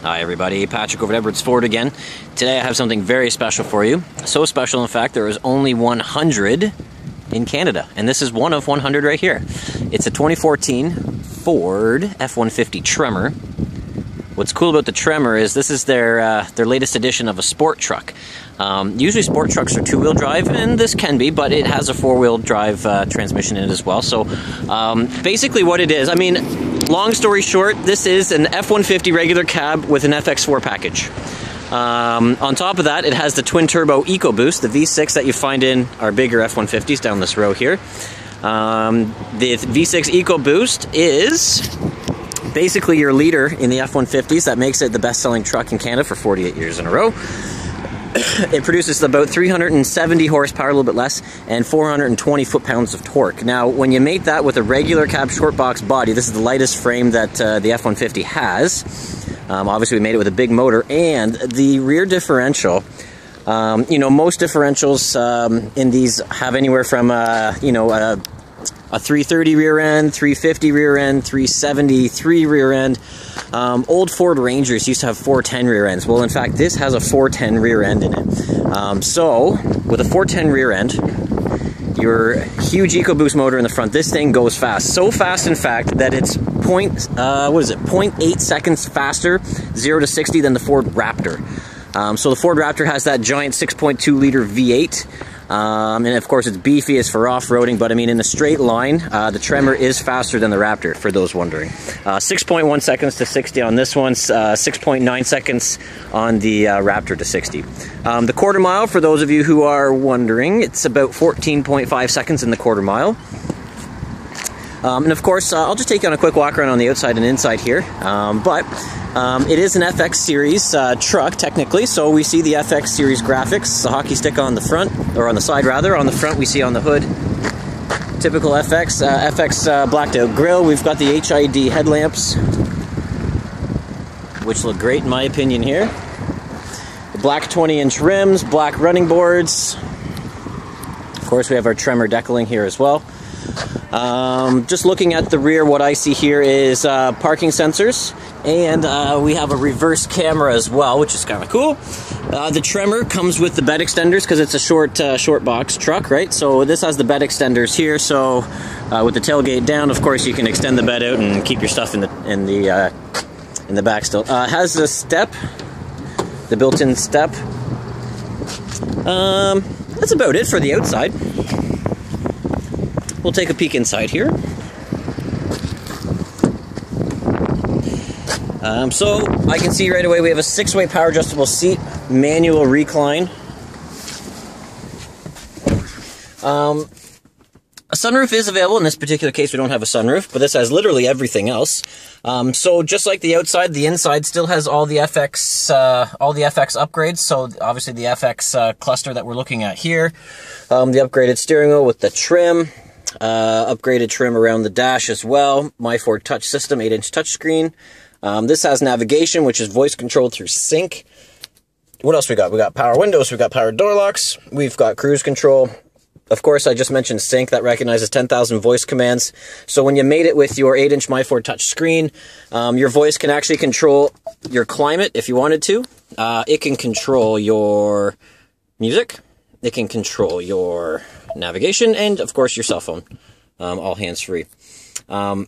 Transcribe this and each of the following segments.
Hi everybody, Patrick over at Edwards Ford again. Today I have something very special for you. So special in fact there is only 100 in Canada, and this is one of 100 right here. It's a 2014 Ford F-150 Tremor. What's cool about the Tremor is this is their latest edition of a sport truck. Usually sport trucks are two-wheel drive, and this can be, but it has a four-wheel drive transmission in it as well. So basically what it is, I mean, long story short, this is an F-150 regular cab with an FX4 package. On top of that, it has the twin-turbo EcoBoost, the V6 that you find in our bigger F-150s down this row here. The V6 EcoBoost is basically your leader in the F-150s. That makes it the best-selling truck in Canada for 48 years in a row. It produces about 370 horsepower, a little bit less, and 420 foot-pounds of torque. Now, when you mate that with a regular cab short box body, this is the lightest frame that the F-150 has. Obviously, we made it with a big motor, and the rear differential, you know, most differentials in these have anywhere from, you know, a 330 rear end, 350 rear end, 373 rear end. Old Ford Rangers used to have 410 rear ends. Well, in fact, this has a 410 rear end in it. So, with a 410 rear end, your huge EcoBoost motor in the front, this thing goes fast. So fast, in fact, that it's 0.8 seconds faster, 0 to 60, than the Ford Raptor. So the Ford Raptor has that giant 6.2 liter V8. And of course it's beefy, it's for off-roading, but I mean in a straight line, the Tremor is faster than the Raptor, for those wondering. 6.1 seconds to 60 on this one, 6.9 seconds on the Raptor to 60. The quarter mile, for those of you who are wondering, it's about 14.5 seconds in the quarter mile. And of course, I'll just take you on a quick walk around on the outside and inside here, it is an FX Series truck, technically, so we see the FX Series graphics, the hockey stick on the front, or on the side rather. On the front we see on the hood, typical FX blacked out grille. We've got the HID headlamps, which look great in my opinion here. The black 20-inch rims, black running boards. Of course we have our Tremor decaling here as well. Just looking at the rear, what I see here is parking sensors, and we have a reverse camera as well, which is kind of cool. The Tremor comes with the bed extenders because it's a short box truck, right? So this has the bed extenders here. So with the tailgate down, of course, you can extend the bed out and keep your stuff in the back still. It has a step, the built-in step. That's about it for the outside. We'll take a peek inside here. So I can see right away we have a 6-way power adjustable seat, manual recline. A sunroof is available. In this particular case, we don't have a sunroof, but this has literally everything else. So just like the outside, the inside still has all the FX upgrades. So obviously the FX cluster that we're looking at here, the upgraded steering wheel with the trim. Upgraded trim around the dash as well. My Ford Touch system, 8-inch touchscreen. This has navigation, which is voice controlled through sync. What else we got? We got power windows, we got power door locks, we've got cruise control. Of course, I just mentioned sync. That recognizes 10,000 voice commands. So when you mate it with your 8-inch My Ford Touch screen, your voice can actually control your climate if you wanted to. It can control your music. It can control your navigation, and of course your cell phone, all hands-free. Now,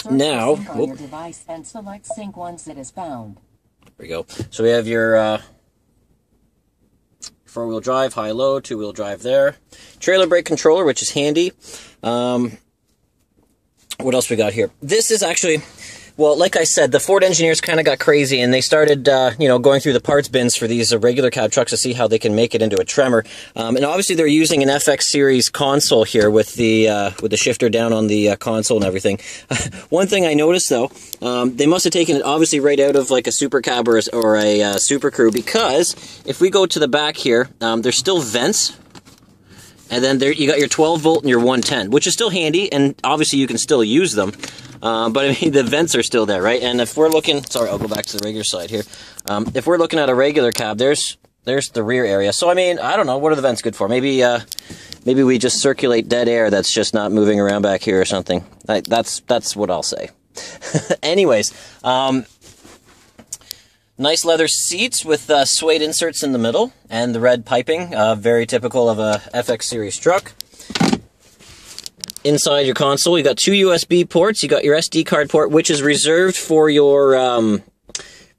on your device and select sync once it is found. There we go. So we have your 4-wheel drive, high-low, 2-wheel drive there. Trailer brake controller, which is handy. What else we got here? This is actually, well, like I said, the Ford engineers kind of got crazy, and they started, you know, going through the parts bins for these regular cab trucks to see how they can make it into a Tremor. And obviously, they're using an FX Series console here with the shifter down on the console and everything. One thing I noticed though, they must have taken it obviously right out of like a Super Cab or a Super Crew, because if we go to the back here, there's still vents. And then there you got your 12-volt and your 110, which is still handy, and obviously you can still use them. But I mean, the vents are still there, right? And if we're looking, sorry, I'll go back to the regular side here. If we're looking at a regular cab, there's the rear area. So I mean, I don't know, what are the vents good for? Maybe we just circulate dead air that's just not moving around back here or something. That's what I'll say. Anyways, Nice leather seats with suede inserts in the middle and the red piping, very typical of a FX series truck. Inside your console, you got 2 USB ports. You got your SD card port, which is reserved for your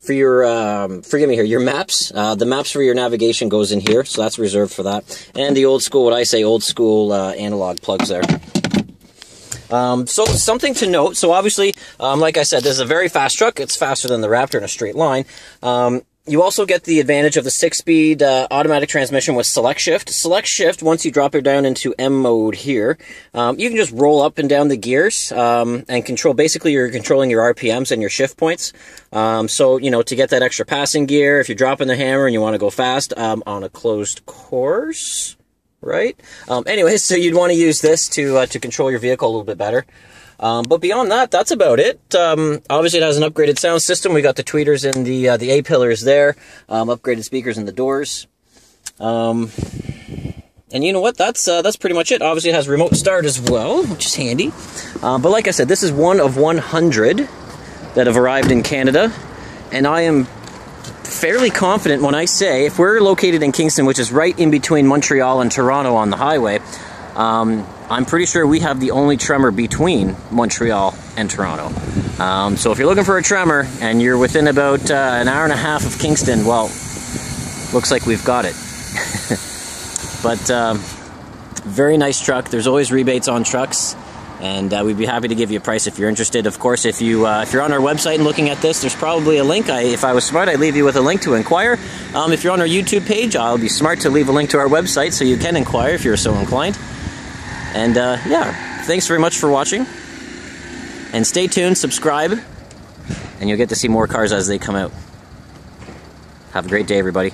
forgive me here, your maps. The maps for your navigation goes in here, so that's reserved for that. And the old school, what I say, old school analog plugs there. So something to note, so obviously, like I said, this is a very fast truck. It's faster than the Raptor in a straight line. You also get the advantage of the 6-speed automatic transmission with select shift. Select shift, once you drop it down into M mode here, you can just roll up and down the gears and control, basically you're controlling your RPMs and your shift points. So, you know, to get that extra passing gear, if you're dropping the hammer and you want to go fast on a closed course, right? Anyways, so you'd want to use this to control your vehicle a little bit better. But beyond that, that's about it. Obviously, it has an upgraded sound system. We got the tweeters and the A-pillars there, upgraded speakers in the doors. And you know what? That's pretty much it. Obviously, it has remote start as well, which is handy. But like I said, this is one of 100 that have arrived in Canada, and I am fairly confident when I say, if we're located in Kingston, which is right in between Montreal and Toronto on the highway, I'm pretty sure we have the only Tremor between Montreal and Toronto. So if you're looking for a Tremor and you're within about an hour and a half of Kingston, well, looks like we've got it. But very nice truck. There's always rebates on trucks, and we'd be happy to give you a price if you're interested. Of course, if you're on our website and looking at this, there's probably a link. If I was smart, I'd leave you with a link to inquire. If you're on our YouTube page, I'll be smart to leave a link to our website so you can inquire if you're so inclined. And yeah, thanks very much for watching. And stay tuned, subscribe, and you'll get to see more cars as they come out. Have a great day, everybody.